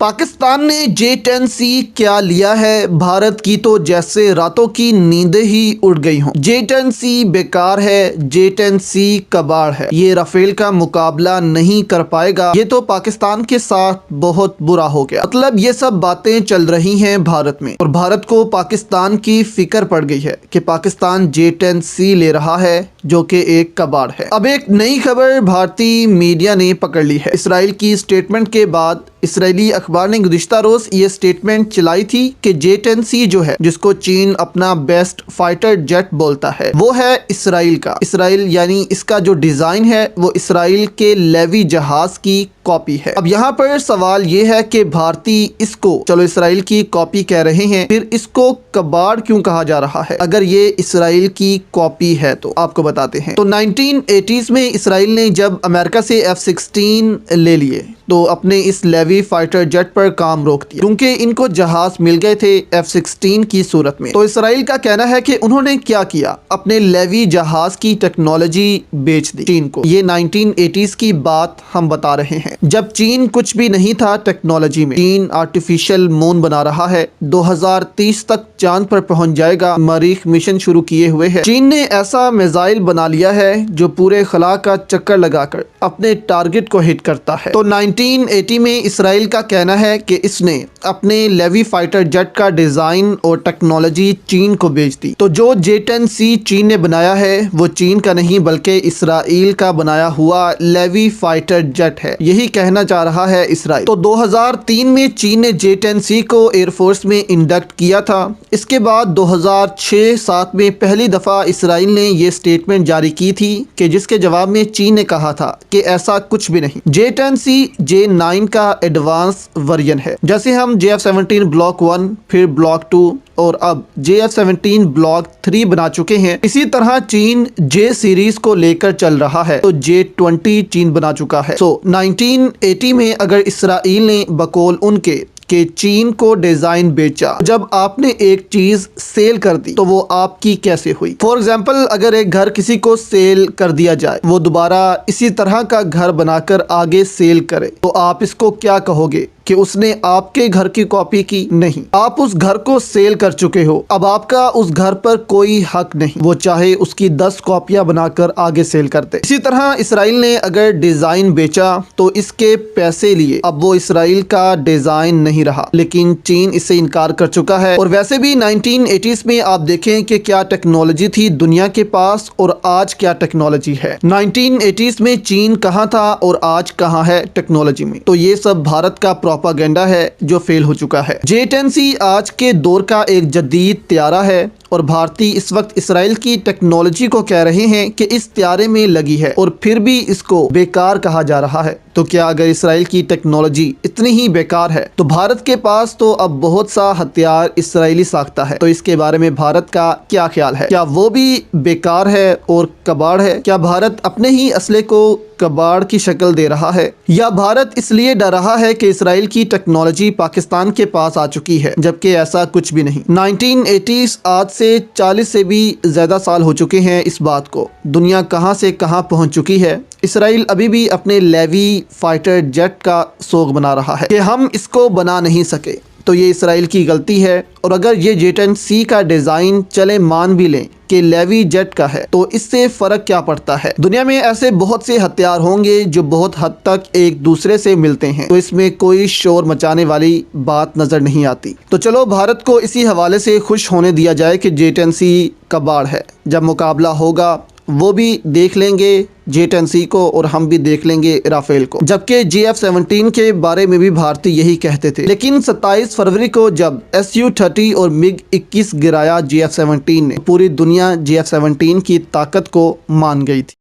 पाकिस्तान ने J-10C क्या लिया है, भारत की तो जैसे रातों की नींदें ही उड़ गई हों। J-10C बेकार है, J-10C कबाड़ है, ये राफेल का मुकाबला नहीं कर पाएगा, ये तो पाकिस्तान के साथ बहुत बुरा हो गया। मतलब ये सब बातें चल रही हैं भारत में और भारत को पाकिस्तान की फिक्र पड़ गई है कि पाकिस्तान J-10C ले रहा है जो कि एक कबाड़ है। अब एक नई खबर भारतीय मीडिया ने पकड़ ली है। इसराइल की स्टेटमेंट के बाद इसराइली अखबार ने गुज़िश्ता रोज ये स्टेटमेंट चलाई थी कि J-10C जो है, जिसको चीन अपना बेस्ट फाइटर जेट बोलता है, वो है इसराइल का। इसराइल यानी इसका जो डिजाइन है वो इसराइल के लेवी जहाज की कॉपी है। अब यहाँ पर सवाल ये है कि भारतीय इसको चलो इसराइल की कॉपी कह रहे हैं, फिर इसको कबाड़ क्यों कहा जा रहा है अगर ये इसराइल की कॉपी है? तो आपको बताते हैं। तो 1980s में इसराइल ने जब अमेरिका से F-16 ले लिए तो अपने इस लेवी फाइटर जेट पर काम रोक दिया क्योंकि इनको जहाज मिल गए थे F-16 की सूरत में। तो इसराइल का कहना है कि उन्होंने क्या किया, अपने लेवी जहाज की टेक्नोलॉजी बेच दी चीन को। ये 1980s की बात हम बता रहे हैं जब चीन कुछ भी नहीं था टेक्नोलॉजी में। चीन आर्टिफिशियल मून बना रहा है, 2030 तक चांद पर पहुंच जाएगा, मरीख मिशन शुरू किए हुए है। चीन ने ऐसा मिसाइल बना लिया है जो पूरे खला का चक्कर लगाकर अपने टारगेट को हिट करता है। तो 1980 में इसराइल का कहना है कि इसने अपने लेवी फाइटर जेट का डिजाइन और टेक्नोलॉजी चीन को बेच दी। तो जो J-10C चीन ने बनाया है वो चीन का नहीं बल्कि इसराइल का बनाया हुआ लेवी फाइटर जेट है, यही कहना चाह रहा है इसराइल। तो 2003 में चीन ने J-10C को एयरफोर्स में इंडक्ट किया था। इसके बाद 2006-07 में पहली दफा इसराइल ने ये स्टेटमेंट जारी की थी कि जिसके जवाब में चीन ने कहा था कि ऐसा कुछ भी नहीं। J-10C J-9 का एडवांस वर्जन है। जैसे हम JF-17 ब्लॉक 1, फिर ब्लॉक 2 और अब JF-17 ब्लॉक 3 बना चुके हैं, इसी तरह चीन J सीरीज को लेकर चल रहा है। तो J-20 चीन बना चुका है। 1980 में अगर इसराइल ने बकौल उनके कि चीन को डिजाइन बेचा, जब आपने एक चीज सेल कर दी तो वो आपकी कैसे हुई? फॉर एग्जाम्पल अगर एक घर किसी को सेल कर दिया जाए, वो दोबारा इसी तरह का घर बनाकर आगे सेल करे, तो आप इसको क्या कहोगे कि उसने आपके घर की कॉपी की? नहीं, आप उस घर को सेल कर चुके हो, अब आपका उस घर पर कोई हक नहीं, वो चाहे उसकी 10 कॉपियां बनाकर आगे सेल करते। इसी तरह इसराइल ने अगर डिजाइन बेचा तो इसके पैसे लिए, अब वो इसराइल का डिजाइन नहीं रहा, लेकिन चीन इससे इनकार कर चुका है। और वैसे भी 1980s में आप देखें कि क्या टेक्नोलॉजी थी दुनिया के पास और आज क्या टेक्नोलॉजी है। 1980s में चीन कहाँ था और आज कहाँ है टेक्नोलॉजी में? तो ये सब भारत का प्रोपागेंडा है जो फेल हो चुका है। J-10C आज के दौर का एक जदीद त्यारा है और भारतीय इस वक्त इसराइल की टेक्नोलॉजी को कह रहे हैं कि इस त्यारे में लगी है और फिर भी इसको बेकार कहा जा रहा है। तो क्या अगर इसराइल की टेक्नोलॉजी इतनी ही बेकार है तो भारत के पास तो अब बहुत सा हथियार इसराइली साख्ता है, तो इसके बारे में भारत का क्या ख्याल है? क्या वो भी बेकार है और कबाड़ है? क्या भारत अपने ही असले को कबाड़ की शक्ल दे रहा है, या भारत इसलिए डर रहा है कि इसराइल की टेक्नोलॉजी पाकिस्तान के पास आ चुकी है, जबकि ऐसा कुछ भी नहीं। 1980s आज से 40 से भी ज्यादा साल हो चुके हैं इस बात को। दुनिया कहां से कहां पहुंच चुकी है। इसराइल अभी भी अपने लेवी फाइटर जेट का शौक बना रहा है कि हम इसको बना नहीं सके, तो ये इसराइल की गलती है। और अगर ये J-10C का डिजाइन चले मान भी लें कि लेवी जेट का है, तो इससे फर्क क्या पड़ता है? दुनिया में ऐसे बहुत से हथियार होंगे जो बहुत हद तक एक दूसरे से मिलते हैं, तो इसमें कोई शोर मचाने वाली बात नजर नहीं आती। तो चलो भारत को इसी हवाले से खुश होने दिया जाए कि J-10C कबाड़ है। जब मुकाबला होगा वो भी देख लेंगे J-10C को और हम भी देख लेंगे राफेल को, जबकि JF-17 के बारे में भी भारतीय यही कहते थे। लेकिन 27 फरवरी को जब Su-30 और MiG-21 गिराया JF-17 ने, पूरी दुनिया JF-17 की ताकत को मान गई थी।